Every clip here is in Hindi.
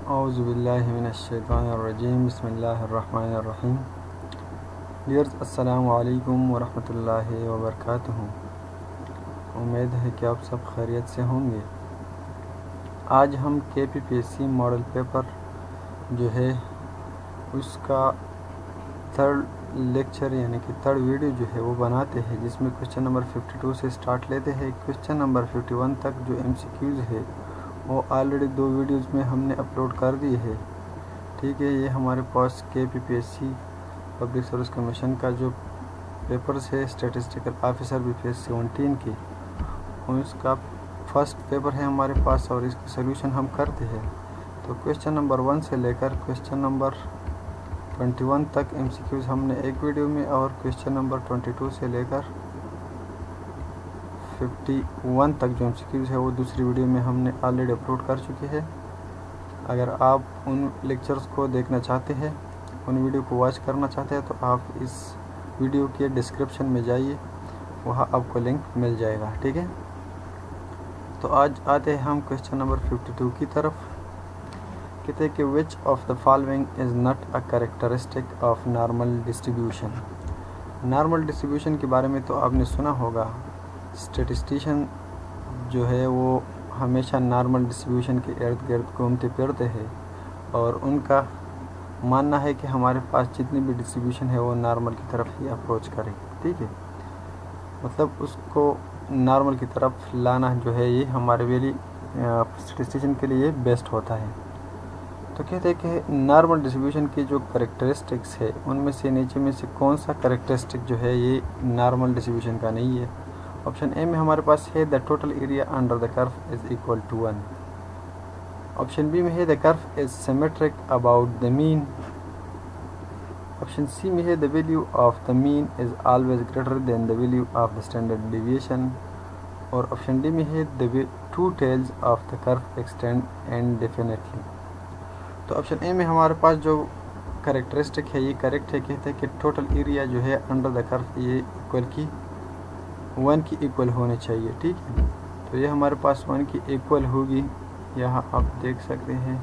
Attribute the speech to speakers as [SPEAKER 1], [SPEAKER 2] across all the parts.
[SPEAKER 1] औज़ुबिल्लाहि मिनश्शैतानिर्रजीम बिस्मिल्लाहिर्रहमानिर्रहीम। डियर्स अस्सलामु अलैकुम वरहमतुल्लाहि वबरकातुहू। उम्मीद है कि आप सब खैरियत से होंगे। आज हम KPPSC मॉडल पेपर जो है उसका थर्ड लेक्चर यानी कि थर्ड वीडियो जो है वो बनाते हैं, जिसमें क्वेश्चन नंबर 52 से स्टार्ट लेते हैं। क्वेश्चन नंबर 51 तक जो MCQs है वो ऑलरेडी 2 वीडियोज़ में हमने अपलोड कर दिए है। ठीक है, ये हमारे पास KPPSC पब्लिक सर्विस कमीशन का जो पेपर्स है स्टैटिस्टिकल ऑफिसर BPS 17 की, उसका फर्स्ट पेपर है हमारे पास और इसकी सोल्यूशन हम करते हैं। तो क्वेश्चन नंबर 1 से लेकर क्वेश्चन नंबर 21 तक MCQs हमने एक वीडियो में, और क्वेश्चन नंबर 22 से लेकर 51 तक जो MCQs है वो दूसरी वीडियो में हमने ऑलरेडी अपलोड कर चुके हैं। अगर आप उन लेक्चर्स को देखना चाहते हैं, उन वीडियो को वॉच करना चाहते हैं, तो आप इस वीडियो के डिस्क्रिप्शन में जाइए, वहाँ आपको लिंक मिल जाएगा। ठीक है, तो आज आते हैं हम क्वेश्चन नंबर 52 की तरफ। कहते हैं कि which of the following is not a characteristic of normal distribution. Normal distribution के बारे में तो आपने सुना होगा। स्टैटिस्टिशियन जो है वो हमेशा नॉर्मल डिस्ट्रीब्यूशन के इर्द गिर्द घूमते फिरते हैं और उनका मानना है कि हमारे पास जितनी भी डिस्ट्रीब्यूशन है वो नॉर्मल की तरफ ही अप्रोच करे। ठीक है, मतलब उसको नॉर्मल की तरफ लाना जो है ये हमारे लिए स्टैटिस्टिशियन के लिए बेस्ट होता है। तो कहते हैं कि नॉर्मल डिस्ट्रीब्यूशन की जो कैरेक्टरिस्टिक्स है उनमें से नीचे में से कौन सा कैरेक्टरिस्टिक जो है ये नॉर्मल डिस्ट्रीब्यूशन का नहीं है। ऑप्शन ए में हमारे पास है the total area under the curve is equal to 1। Option B में है the curve is symmetric about the mean. Option C में है the value of the mean is always greater than the value of the standard deviation. और ऑप्शन डी में है the two tails of the curve extend indefinitely. तो ऑप्शन ए में हमारे पास जो कैरेक्टरिस्टिक है ये करेक्ट है। कहते हैं कि टोटल एरिया जो है अंडर द कर्व ये इक्वल की 1 की इक्वल होनी चाहिए। ठीक है, तो ये हमारे पास 1 की इक्वल होगी, यहाँ आप देख सकते हैं।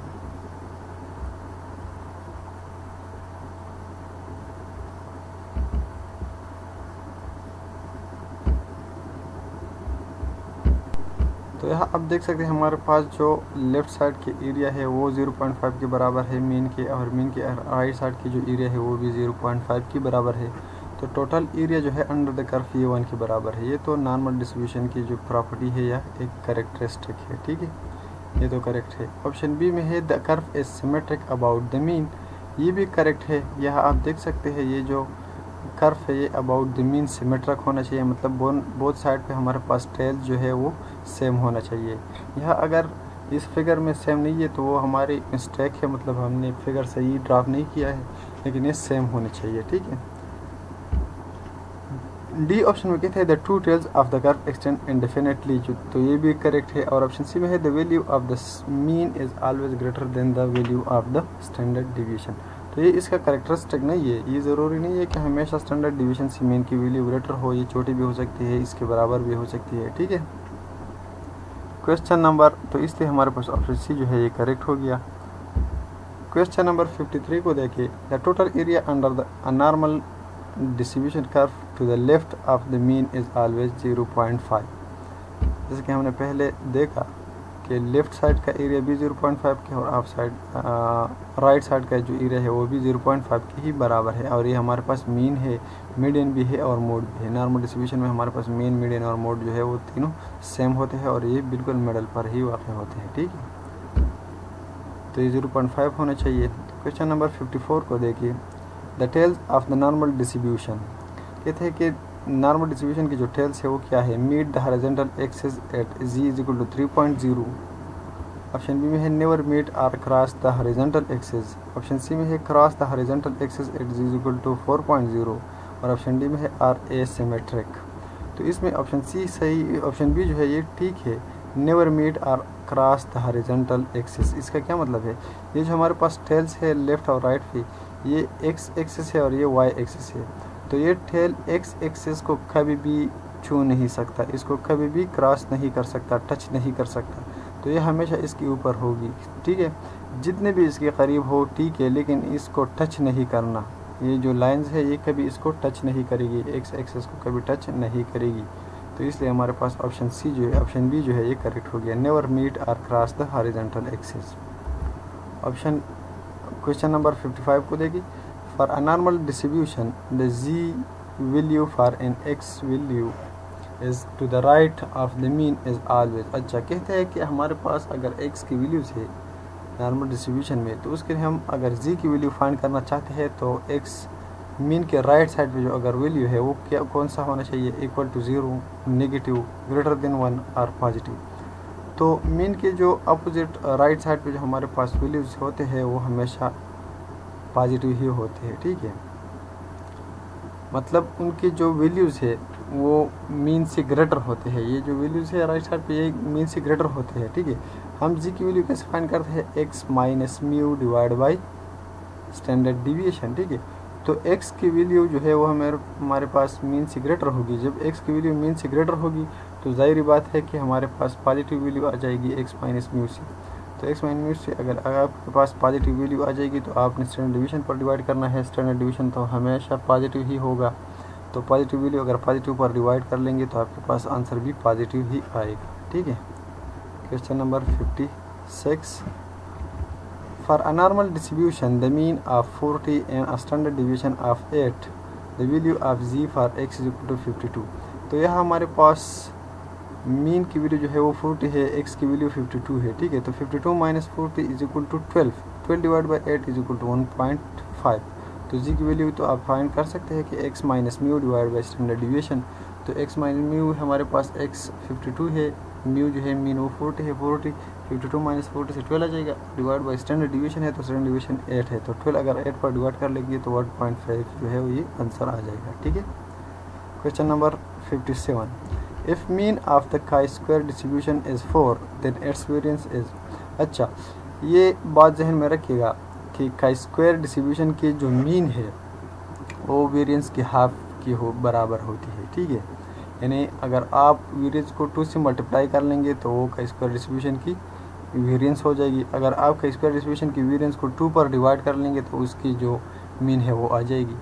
[SPEAKER 1] तो यहाँ आप देख सकते हैं हमारे पास जो लेफ़्ट साइड के एरिया है वो 0.5 के बराबर है मीन के, और मीन के राइट साइड की जो एरिया है वो भी 0.5 के बराबर है। तो टोटल एरिया जो है अंडर द कर्व ये 1 के बराबर है। ये तो नॉर्मल डिस्ट्रीब्यूशन की जो प्रॉपर्टी है या एक कैरेक्टरिस्टिक है। ठीक है, ये तो करेक्ट है। ऑप्शन बी में है the curve is symmetric about the mean, ये भी करेक्ट है। यहाँ आप देख सकते हैं ये जो कर्व है ये अबाउट द मीन सिमेट्रिक होना चाहिए, मतलब बोथ साइड पे हमारे पास टेल जो है वो सेम होना चाहिए। यहाँ अगर इस फिगर में सेम नहीं है तो वो हमारी मिस्टेक है, मतलब हमने फिगर सही ड्राफ्ट नहीं किया है, लेकिन ये सेम होनी चाहिए। ठीक है, डी ऑप्शन में कहते हैं the two tails of the curve extend indefinitely, तो ये भी करेक्ट है। और ऑप्शन सी में है the value of the mean is always greater than the value of the standard deviation. तो ये इसका कैरेक्टरिस्टिक नहीं है। ये ज़रूरी नहीं है कि हमेशा स्टैंडर्ड डिवीएशन से मीन की वैल्यू ग्रेटर हो, ये छोटी भी हो सकती है, इसके बराबर भी हो सकती है। ठीक है, क्वेश्चन नंबर, तो इसलिए हमारे पास ऑप्शन सी जो है ये करेक्ट हो गया। क्वेश्चन नंबर 53 को देखिए। The total area under the normal distribution curve to the left of the mean is always 0.5। जैसे कि हमने पहले देखा कि लेफ्ट साइड का एरिया भी 0.5 के और ऑफ साइड राइट साइड का जो एरिया है वो भी 0.5 के ही बराबर है। और ये हमारे पास मीन है, मीडियन भी है और मोड भी है। नॉर्मल डिस्ट्रीब्यूशन में हमारे पास मीन, मीडियन और मोड जो है वो तीनों सेम होते हैं और ये बिल्कुल मिडल पर ही वाक़ होते हैं। ठीक है, तो ये 0.5 होना चाहिए। क्वेश्चन नंबर 54 को देखिए। The tails of the normal distribution, कहते हैं कि नॉर्मल डिस्ट्रीब्यूशन की जो टेल्स है वो क्या है। Meet the horizontal axis at Z is equal to 3.0। Option B में है नेवर मीट और cross the horizontal axis. Option C में है cross the horizontal axis at Z is equal to 4.0। और ऑप्शन डी में है आर एसिमेट्रिक। तो इसमें ऑप्शन सी सही, ऑप्शन बी जो है ये ठीक है, नेवर मीट और क्रॉस द हॉरिजॉन्टल एक्सिस। इसका क्या मतलब है, ये जो हमारे पास टेल्स है लेफ़्ट और राइट पे, ये एक्स एक्सिस है और ये वाई एक्सिस है। तो ये टेल एक्स एक्सिस को कभी भी छू नहीं सकता, इसको कभी भी क्रॉस नहीं कर सकता, टच नहीं कर सकता, तो ये हमेशा इसके ऊपर होगी। ठीक है, जितने भी इसके करीब हो ठीक है, लेकिन इसको टच नहीं करना। ये जो लाइंस है ये कभी इसको टच नहीं करेगी, एक्स एक्सिस को कभी टच नहीं करेगी। तो इसलिए हमारे पास ऑप्शन सी जो है, ऑप्शन बी जो है ये करेक्ट हो गया। नेवर मीट और cross the horizontal axis. Option question number 55 को देखिए। For a normal distribution the Z value for an X value is to the right of the mean is always. अच्छा, कहते हैं कि हमारे पास अगर एक्स की वैल्यूज़ है नॉर्मल डिस्ट्रीब्यूशन में, तो उसके लिए हम अगर जी की वैल्यू फाइंड करना चाहते हैं तो एक्स मीन के राइट साइड पे जो अगर वैल्यू है वो क्या कौन सा होना चाहिए, equal to 0, negative, greater than 1 और पॉजिटिव। तो मीन के जो अपोजिट राइट साइड पे जो हमारे पास वैल्यूज़ होते हैं वो हमेशा पॉजिटिव ही होते हैं। ठीक है, मतलब उनकी जो वैल्यूज़ है वो मीन से ग्रेटर होते हैं। ये जो वैल्यूज़ है राइट साइड पे ये मीन से ग्रेटर होते हैं। ठीक है, हम जी की वैल्यू कैसे फाइंड करते हैं, x minus mu divide by standard deviation. ठीक है, तो एक्स की वैल्यू जो है वो हमारे पास मीन से ग्रेटर होगी। जब एक्स की वैल्यू मीन से ग्रेटर होगी तो ज़ाहिर बात है कि हमारे पास पॉजिटिव वैल्यू आ जाएगी एक्स माइनस म्यू से। तो एक्स माइनस म्यू से अगर आपके पास पॉजिटिव वैल्यू आ जाएगी तो आपने स्टैंडर्ड डिवीजन पर डिवाइड करना है। स्टैंडर्ड डिवीजन तो हमेशा पॉजिटिव ही होगा। तो पॉजिटिव वैल्यू अगर पॉजिटिव पर डिवाइड कर लेंगे तो आपके पास आंसर भी पॉजिटिव ही आएगा। ठीक है, question number 56। For a normal distribution, the mean of 40 and a standard deviation of 8, the value of z for x is equal to 52। तो यह हमारे पास मीन की वैल्यू जो है वो 40 है, x की वैल्यू 52 है। ठीक है, तो 52 minus 40 is equal to 12, 12 divide by 8 is equal to 1.5। तो जी की वैल्यू तो आप फाइंड कर सकते हैं कि x minus mu divide by standard deviation. तो x माइनस म्यू हमारे पास x 52 है, म्यू जो है मीन वो 40 है, 52 माइनस 40 से 12 आ जाएगा, डिवाइड बाई स्टैंडर्ड डिवीजन है तो स्टैंडर्ड डिवीजन 8 है, तो 12 अगर 8 पर डिवाइड कर लेंगे तो 1.5 जो है वो ये आंसर आ जाएगा। ठीक है, question number 57। If mean of the chi square distribution is 4 then its variance is. अच्छा, ये बात जहन में रखिएगा कि काई स्क्वायर डिस्ट्रीब्यूशन की जो मीन है वो वेरिएंस की हाफ की बराबर होती है। ठीक है, यानी अगर आप वेरिएंस को 2 से मल्टीप्लाई कर लेंगे तो वो काई स्क्वायर डिस्ट्रीब्यूशन की वेरिएंस हो जाएगी। अगर आप काई स्क्वायर डिस्ट्रीब्यूशन की वेरिएंस को 2 पर डिवाइड कर लेंगे तो उसकी जो मीन है वो आ जाएगी।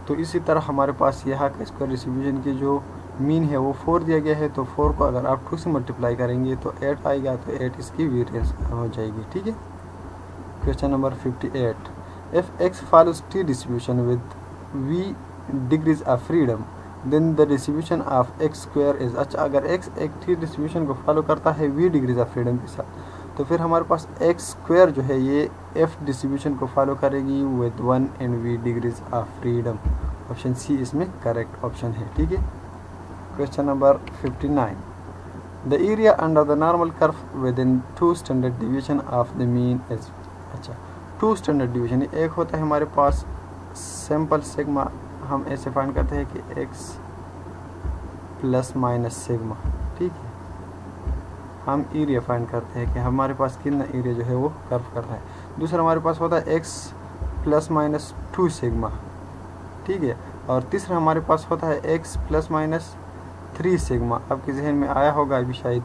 [SPEAKER 1] तो इसी तरह हमारे पास यहाँ काई स्क्वायर डिस्ट्रीब्यूशन की जो मीन है वो 4 दिया गया है, तो 4 को अगर आप 2 से मल्टीप्लाई करेंगे तो 8 आएगा, तो 8 इसकी वेरिएंस हो जाएगी। ठीक है, question number 58। If X follows T distribution with v degrees of freedom then the distribution of X square is. अच्छा, अगर x एक टी डिस्ट्रीब्यूशन को फॉलो करता है v डिग्रीज ऑफ फ्रीडम के साथ, तो फिर हमारे पास एक्स स्क्वायर जो है ये f डिस्ट्रीब्यूशन को फॉलो करेगी with 1 and v degrees of freedom. Option C इसमें करेक्ट ऑप्शन है। ठीक है, question number 59। The area under the normal curve within 2 standard division of the mean is. अच्छा, 2 स्टैंडर्ड डिवीजन, एक होता है हमारे पास सिंपल सिग्मा, हम ऐसे फाइंड करते हैं कि x प्लस माइनस सिग्मा। ठीक है, हम एरिया फाइंड करते हैं कि हमारे पास कितना एरिया जो है वो कर्व कर रहा है। दूसरा हमारे पास होता है x प्लस माइनस 2 सिग्मा। ठीक है, और तीसरा हमारे पास होता है x प्लस माइनस 3 सिग्मा। आपके जहन में आया होगा अभी शायद।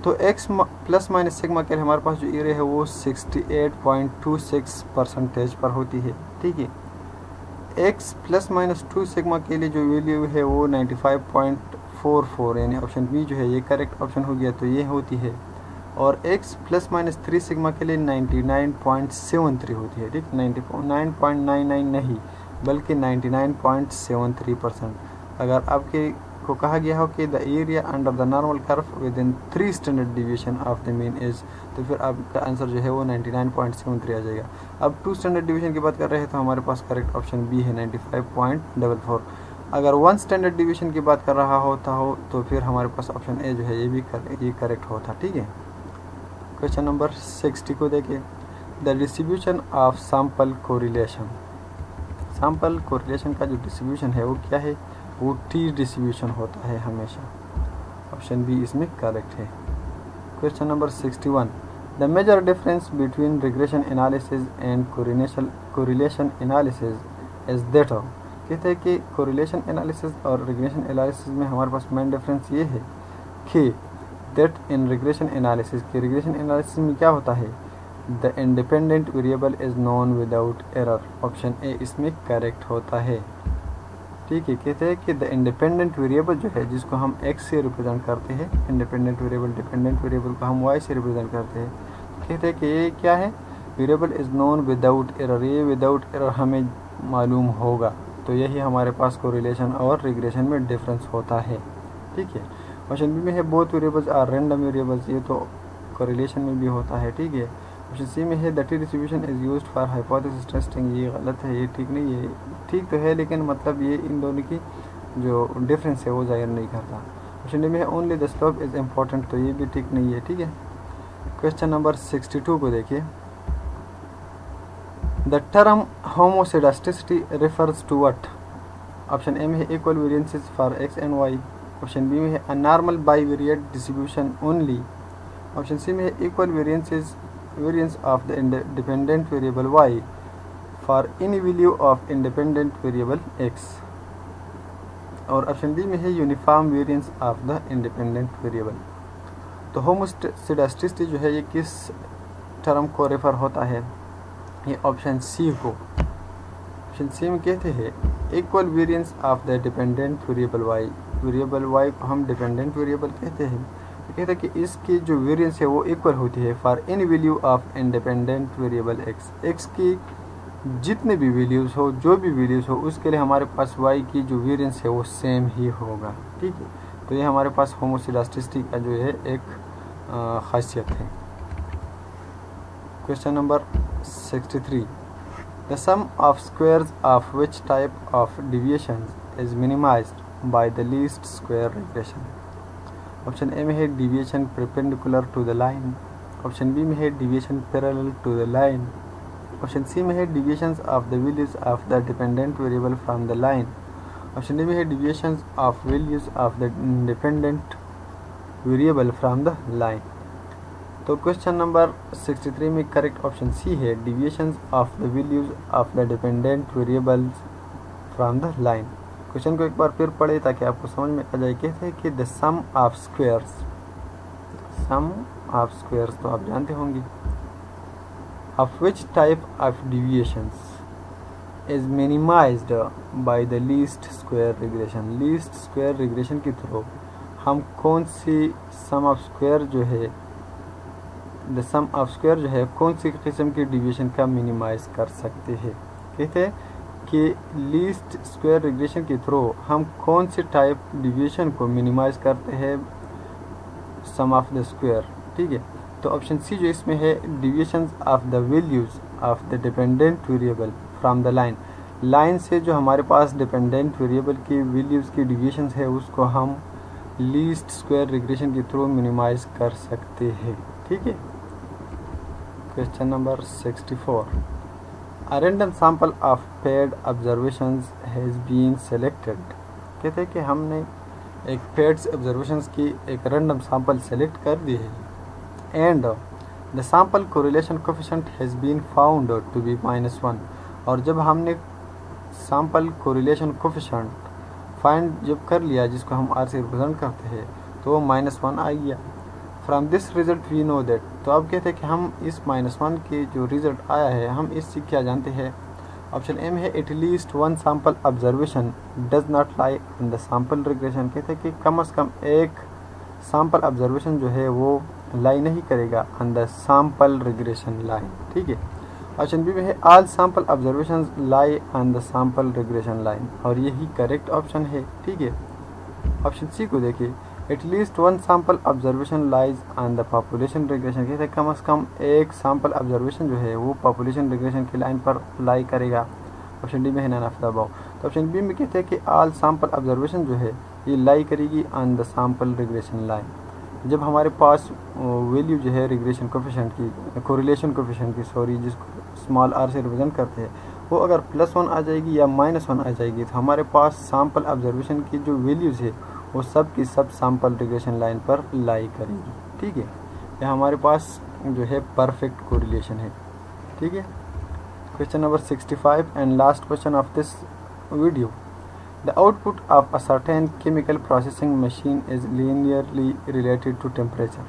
[SPEAKER 1] तो x प्लस माइनस सिग्मा के लिए हमारे पास जो एरिया है वो 68.26% पर होती है। ठीक है, x प्लस माइनस 2 सिग्मा के लिए जो वैल्यू है वो 95.44, यानी ऑप्शन बी जो है ये करेक्ट ऑप्शन हो गया, तो ये होती है। और x प्लस माइनस 3 सिग्मा के लिए 99.73 होती है। ठीक, 99.99 नहीं बल्कि 99.73%। अगर आपके को कहा गया हो कि the area under the normal curve with in 3 standard division of the mean is, तो फिर आपका आंसर जो है वो 99.73 आ जाएगा। अब 2 स्टैंडर्ड डिवीजन की बात कर रहे हैं तो हमारे पास करेक्ट ऑप्शन बी है 95.44। अगर 1 स्टैंडर्ड डिवीजन की बात कर रहा होता हो तो फिर हमारे पास ऑप्शन ए जो है ये भी करेक्ट होता। ठीक है, क्वेश्चन नंबर 60 को देखिए। The distribution of sample correlation. Sample correlation का जो डिस्ट्रीब्यूशन है वो क्या है, वो टी डिस्ट्रीब्यूशन होता है हमेशा। ऑप्शन बी इसमें करेक्ट है। Question number 61। The major difference between regression analysis and correlation analysis is that of. कहते हैं कि कोरिलेशन एनालिसिस और रिग्रेशन एनालिसिस में हमारे पास मेन डिफरेंस ये है कि दैट इन रिग्रेशन एनालिसिस, के रिग्रेशन एनालिसिस में क्या होता है, the independent variable is known without error. Option A इसमें करेक्ट होता है। ठीक है, कहते हैं कि द इंडिपेंडेंट वेरिएबल जो है जिसको हम x से रिप्रेजेंट करते हैं, इंडिपेंडेंट वेरिएबल डिपेंडेंट वेरिएबल को हम y से रिप्रेजेंट करते हैं, कहते हैं कि ये क्या है, variable is known without error. ये विदाउट एरर हमें मालूम होगा, तो यही हमारे पास कोरिलेशन और रिग्रेशन में डिफरेंस होता है। ठीक है, ऑप्शन बी में है both variables are random variables, ये तो कोरिलेशन में भी होता है। ठीक है, ऑप्शन सी में है the T distribution is used for hypothesis testing, ये गलत है, ये ठीक नहीं है। ठीक तो है लेकिन मतलब ये इन दोनों की जो डिफरेंस है वो ज़ाहिर नहीं करता। ऑप्शन डी में है only the slope is important, तो ये भी ठीक नहीं है। ठीक है, क्वेश्चन नंबर 62 को देखिए। The term homoscedasticity refers to what. Option A में है equal variances for X and Y. Option B में है a normal bivariate distribution only. Option C में है equal variance of the dependent variable y for any value of independent variable x। और ऑप्शन डी में है uniform variance of the independent variable. तो होमोसेडास्टिसिटी जो है ये किस टर्म को रेफर होता है, ये ऑप्शन सी को। ऑप्शन सी में कहते हैं equal variance of the dependent variable y। Variable y को हम डिपेंडेंट वेरिएबल कहते हैं, तो कहते हैं कि इसकी जो वेरिएंस है वो इक्वल होती है for any value of independent variable x की जितने भी वैल्यूज़ हो, जो भी वैल्यूज़ हो, उसके लिए हमारे पास y की जो वेरिएंस है वो सेम ही होगा। ठीक है, तो ये हमारे पास होमोसेडास्टिसिटी का जो है एक खासियत है। Question number 63 the sum of squares of which type of deviations is minimised by the least square regression. Option A में है deviation perpendicular to the line. Option B में है deviation parallel to the line. Option C में है deviations of the values of the dependent variable from the line. Option D में है deviations of values of the independent variable from the line. तो क्वेश्चन नंबर 63 में करेक्ट ऑप्शन सी है, deviations of the values of the dependent variables from the line. Question को एक बार फिर पढ़े ताकि आपको समझ में आ जाए। कहते हैं कि द सम ऑफ स्क्वायर्स तो आप जानते होंगे, of which type of deviations is minimised by the least square regression. Least square regression के थ्रू हम कौन सी सम ऑफ स्क्वायर जो है, द सम ऑफ स्क्वायर जो है कौन सी किस्म की डिविएशन का मिनिमाइज कर सकते हैं। कहते हैं कि लीस्ट स्क्वायर रिग्रेशन के थ्रू हम कौन से टाइप डिविएशन को मिनिमाइज करते हैं सम ऑफ द स्क्वायर। ठीक है, तो ऑप्शन सी जो इसमें है deviations of the values of the dependent variable from the line. Line से जो हमारे पास डिपेंडेंट वेरिएबल की वैल्यूज की डिविएशंस है उसको हम लीस्ट स्क्वायर रिग्रेशन के थ्रू मिनिमाइज कर सकते हैं। ठीक है, question number 64 A random sample of paired observations has been selected। कहते हैं कि हमने एक paired observations की एक random sample select कर दी है and the sample correlation coefficient has been found to be -1। और जब हमने sample correlation coefficient find जब कर लिया जिसको हम R से रिप्रेजेंट करते हैं तो -1 आ गया। From this result we know that, तो अब कहते हैं कि हम इस -1 के जो रिजल्ट आया है हम इससे क्या जानते हैं। ऑप्शन ए में है at least one sample observation does not lie in the sample regression. कहते हैं कि कम से कम एक सैम्पल ऑब्जर्वेशन जो है वो लाई नहीं करेगा on the sample regression line. ठीक है, ऑप्शन बी में है all sample observation lie on the sample regression line, और यही करेक्ट ऑप्शन है। ठीक है, ऑप्शन सी को देखिए at least one sample observation lies on the population regression. कहते हैं कम से कम एक सैम्पल ऑब्जर्वेशन जो है वो पॉपुलेशन रिग्रेशन की लाइन पर लाई करेगा। ऑप्शन डी में है नन ऑफ द अबव। तो ऑप्शन बी में कहते हैं कि ऑल सैम्पल ऑब्जर्वेशन जो है ये लाई करेगी on the sample regression line. जब हमारे पास वैल्यू जो है रिग्रेशन कोफिशिएंट की, कोरिलेशन कोफिशिएंट की सॉरी, जिसको स्मॉल आर से रिप्रेजेंट करते हैं, वो अगर +1 आ जाएगी या -1 आ जाएगी तो हमारे पास सैम्पल ऑब्जर्वेशन की जो वैल्यूज़ है वो सब की सब सैम्पल रिग्रेशन लाइन पर लाई करेगी। ठीक है, यह हमारे पास जो है परफेक्ट कोरिलेशन है। ठीक है, question number 65 and last question of this video. The output of a certain chemical processing machine is linearly related to temperature.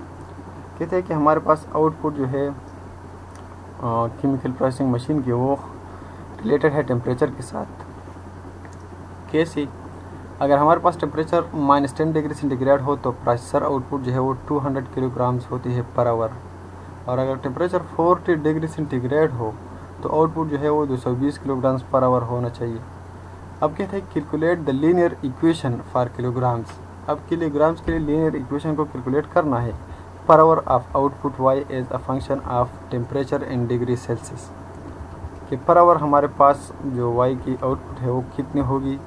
[SPEAKER 1] कहते हैं कि हमारे पास आउटपुट जो है केमिकल प्रोसेसिंग मशीन की वो रिलेटेड है टेम्परेचर के साथ। कैसे? अगर हमारे पास टेम्परेचर -10 डिग्री सेंटीग्रेड हो तो प्रोसेसर आउटपुट जो है वो 200 किलोग्राम्स होती है पर आवर, और अगर टेम्परेचर 40 डिग्री सेंटीग्रेड हो तो आउटपुट जो है वो 220 किलोग्राम्स पर आवर होना चाहिए। अब कहते हैं calculate the linear equation for kilograms. अब किलोग्राम्स के लिए लीनियर इक्वेशन को कैलकुलेट करना है। Per hour of output Y as a function of temperature in degree Celsius, कि पर आवर हमारे पास जो वाई की आउटपुट है वो कितनी होगी,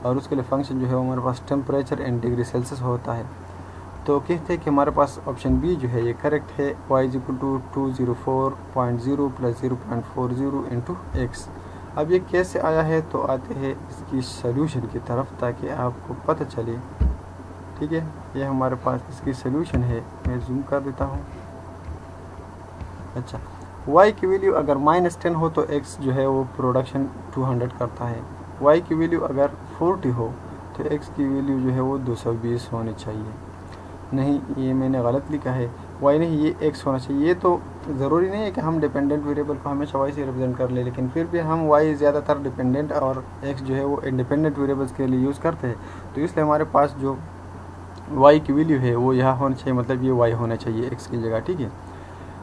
[SPEAKER 1] और उसके लिए फंक्शन जो है वो हमारे पास टेम्परेचर इन डिग्री सेल्सियस होता है। तो कहते हैं कि हमारे पास ऑप्शन बी जो है ये करेक्ट है, y = 204.0 + 0.40 × x। अब ये कैसे आया है? तो आते हैं इसकी सॉल्यूशन की तरफ ताकि आपको पता चले। ठीक है, ये हमारे पास इसकी सॉल्यूशन है, मैं जूम कर देता हूँ। अच्छा, y की वैल्यू अगर -10 हो तो x जो है वो प्रोडक्शन 200 करता है। y की वैल्यू अगर 40 हो तो x की वैल्यू जो है वो 220 होनी चाहिए। नहीं, ये मैंने गलत लिखा है, y नहीं, ये x होना चाहिए। ये तो ज़रूरी नहीं है कि हम डिपेंडेंट वेरिएबल को हमेशा y से रिप्रेजेंट कर ले, लेकिन फिर भी हम y ज़्यादातर डिपेंडेंट और x जो है वो इंडिपेंडेंट वेरिएबल्स के लिए यूज़ करते हैं। तो इसलिए हमारे पास जो y की वैल्यू है वो यहाँ होना चाहिए, मतलब ये y होना चाहिए x की जगह। ठीक है,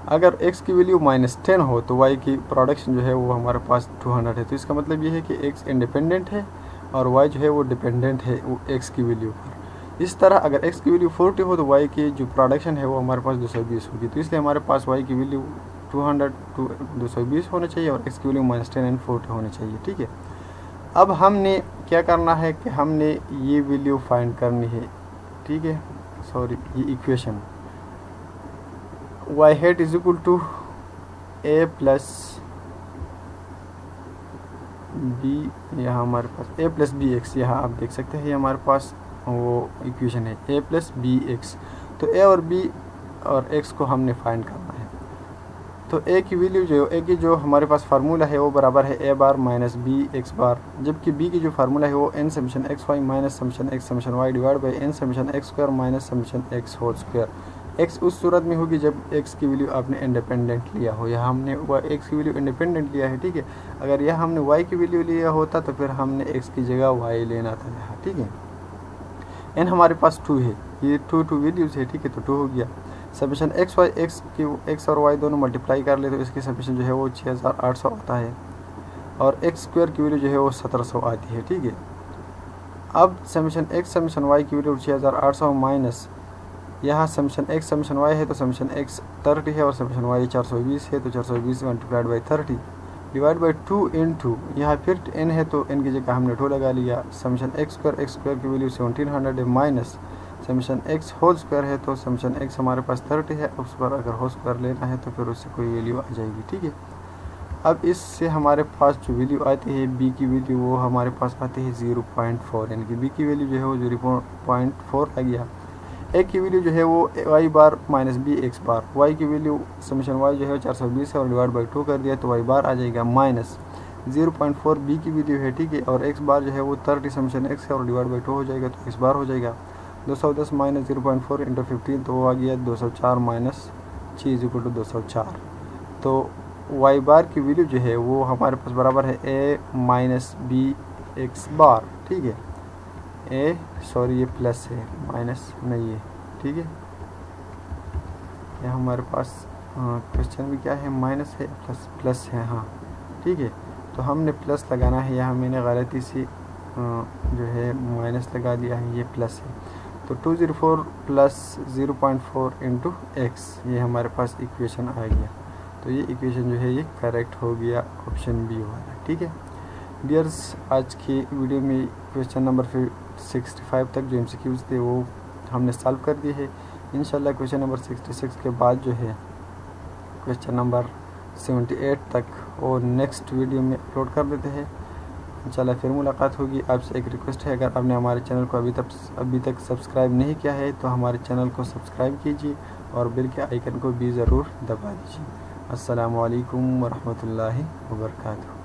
[SPEAKER 1] अगर x की वैल्यू -10 हो तो y की प्रोडक्शन जो है वो हमारे पास 200 है। तो इसका मतलब ये है कि x इंडिपेंडेंट है और y जो है वो डिपेंडेंट है वो x की वैल्यू पर। इस तरह अगर x की वैल्यू 40 हो तो y की जो प्रोडक्शन है वो हमारे पास 220 होगी। तो इसलिए हमारे पास y की वैल्यू 220 होना चाहिए और x की वैल्यू -10 और 40 होनी चाहिए। ठीक है, अब हमने क्या करना है कि हमने ये वैल्यू फाइंड करनी है। ठीक है, सॉरी, ये equation y hat = a + b, यहाँ हमारे पास a + bx, यहाँ आप देख सकते हैं ये हमारे पास वो इक्वेशन है a + bx। तो a और b और x को हमने फाइंड करना है। तो a की वैल्यू जो हमारे पास फार्मूला है वो बराबर है a बार - bx बार, जबकि b की जो फार्मूला है वो n summation xy - summation x summation y divide by n summation x² - summation x whole square. x उस सूरत में होगी जब x की वैल्यू आपने इंडिपेंडेंट लिया हो। यहाँ हमने x की वैल्यू इंडिपेंडेंट लिया है। ठीक है, अगर यह हमने y की वैल्यू लिया होता तो फिर हमने x की जगह y लेना था यहाँ। ठीक है, n हमारे पास 2 है, ये 2 वैल्यूज़ है। ठीक है, तो 2 हो गया। समेशन x और y दोनों मल्टीप्लाई कर ले तो इसकी समेशन जो है वो 6800 आता है, और x² की वैल्यू जो है वो 1700 आती है। ठीक है, अब समेशन x समेशन y की वैल्यू 6800 माइनस यहाँ समेशन x समेशन y है तो समेशन x 30 है और समेशन y 420 है, तो 420 multiplied by 30 divide by 2 into यहाँ फिर n है तो n की जगह हमने 2 लगा लिया। समेशन x² की वैल्यू 1700 है minus summation x whole square है, तो समेशन x हमारे पास 30 है, उस पर अगर होल स्क्वायर लेना है तो फिर उससे कोई वैल्यू आ जाएगी। ठीक है, अब इससे हमारे पास जो वैल्यू आती है b की वैल्यू वो हमारे पास आती है 0.4, यानी कि b की वैल्यू जो है वो 0.4 आ गया। a की वैल्यू जो है वो y बार - bx बार, y की वैल्यू समेशन y जो है 420 है और डिवाइड बाई 2 कर दिया तो y बार आ जाएगा माइनस 0.4 b की वैल्यू है। ठीक है, और x बार जो है वो 30 समेशन x है और डिवाइड बाई 2 हो जाएगा तो x बार हो जाएगा 210 माइनस 0.4 × 15, तो वो आ गया 204 माइनस 6 = 204। तो y बार की वैल्यू जो है वो हमारे पास बराबर है a - bx बार। ठीक है, ये प्लस है, माइनस नहीं है। ठीक है, यहाँ हमारे पास क्वेश्चन भी क्या है, माइनस है प्लस है। हाँ ठीक है, तो हमने प्लस लगाना है, यहाँ मैंने गलती से जो है माइनस लगा दिया है, ये प्लस है। तो 204 + 0.4 × x, ये हमारे पास इक्वेशन आ गया। तो ये इक्वेशन जो है ये करेक्ट हो गया, ऑप्शन बी वाला। ठीक है डियर्स, आज की वीडियो में क्वेश्चन नंबर 65 तक जो MCQs थे वो हमने सॉल्व कर दिए हैं। इंशाल्लाह क्वेश्चन नंबर 66 के बाद जो है क्वेश्चन नंबर 78 तक और नेक्स्ट वीडियो में अपलोड कर देते हैं। इंशाल्लाह फिर मुलाकात होगी। आपसे एक रिक्वेस्ट है, अगर आपने हमारे चैनल को अभी तक सब्सक्राइब नहीं किया है तो हमारे चैनल को सब्सक्राइब कीजिए और बेल के आइकन को भी ज़रूर दबा दीजिए। अस्सलामु अलैकुम वरहमतुल्लाहि वबरकातुहू।